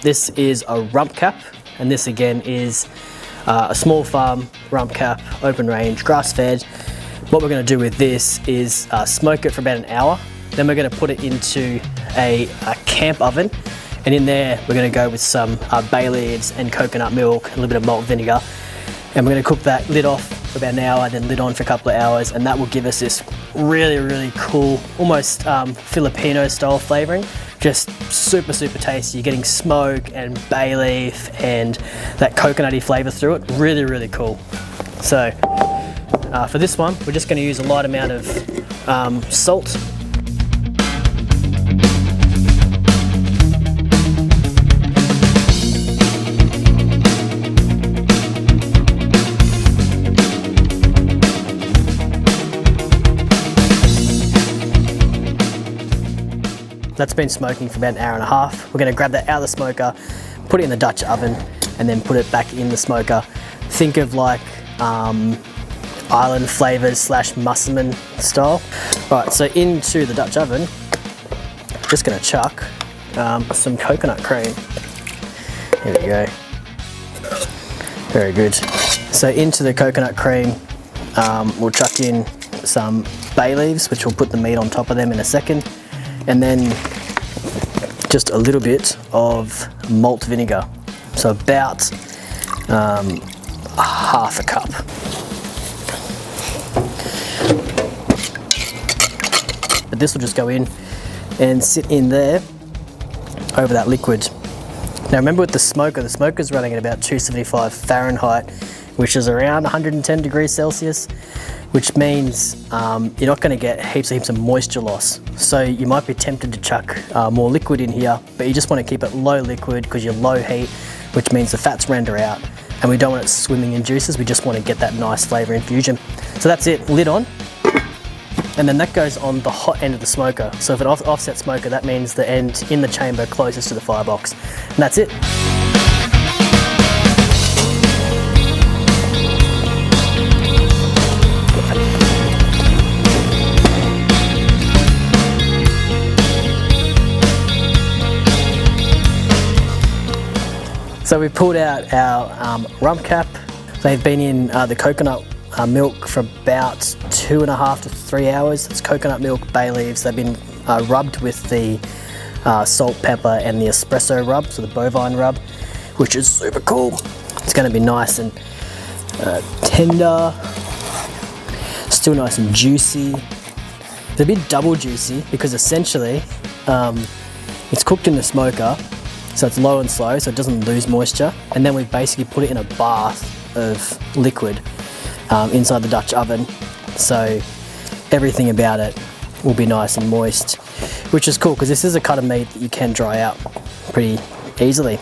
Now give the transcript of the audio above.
This is a rump cap, and this again is a small farm rump cap, open range, grass fed. What we're going to do with this is smoke it for about an hour. Then we're going to put it into a camp oven, and in there we're going to go with some bay leaves and coconut milk, a little bit of malt vinegar, and we're going to cook that lid off for about an hour, then lid on for a couple of hours, and that will give us this really cool, almost Filipino style flavoring. Just super tasty. You're getting smoke and bay leaf and that coconutty flavor through it. Really cool. So for this one, we're just going to use a light amount of salt. That's been smoking for about an hour and a half. We're going to grab that out of the smoker, put it in the Dutch oven, and then put it back in the smoker. Think of like island flavors / Musselman style. All right, so into the Dutch oven, just going to chuck some coconut cream. Here we go. Very good. So into the coconut cream, we'll chuck in some bay leaves, which we'll put the meat on top of them in a second. And then just a little bit of malt vinegar, so about half a cup. But this will just go in and sit in there over that liquid. Now remember with the smoker's running at about 275 Fahrenheit, which is around 110 degrees Celsius, which means you're not going to get heaps of moisture loss. So you might be tempted to chuck more liquid in here, but you just want to keep it low liquid because you're low heat, which means the fats render out, and we don't want it swimming in juices. We just want to get that nice flavor infusion. So that's it, lid on, and then that goes on the hot end of the smoker. So if an offset smoker, that means the end in the chamber closest to the firebox, and that's it. So we pulled out our rump cap. They've been in the coconut milk for about 2.5 to 3 hours. It's coconut milk, bay leaves. They've been rubbed with the salt, pepper, and the espresso rub, so the bovine rub, which is super cool. It's going to be nice and tender, still nice and juicy. It's a bit double juicy because essentially it's cooked in the smoker. So it's low and slow, so it doesn't lose moisture. And then we basically put it in a bath of liquid inside the Dutch oven. So everything about it will be nice and moist, which is cool because this is a cut of meat that you can dry out pretty easily.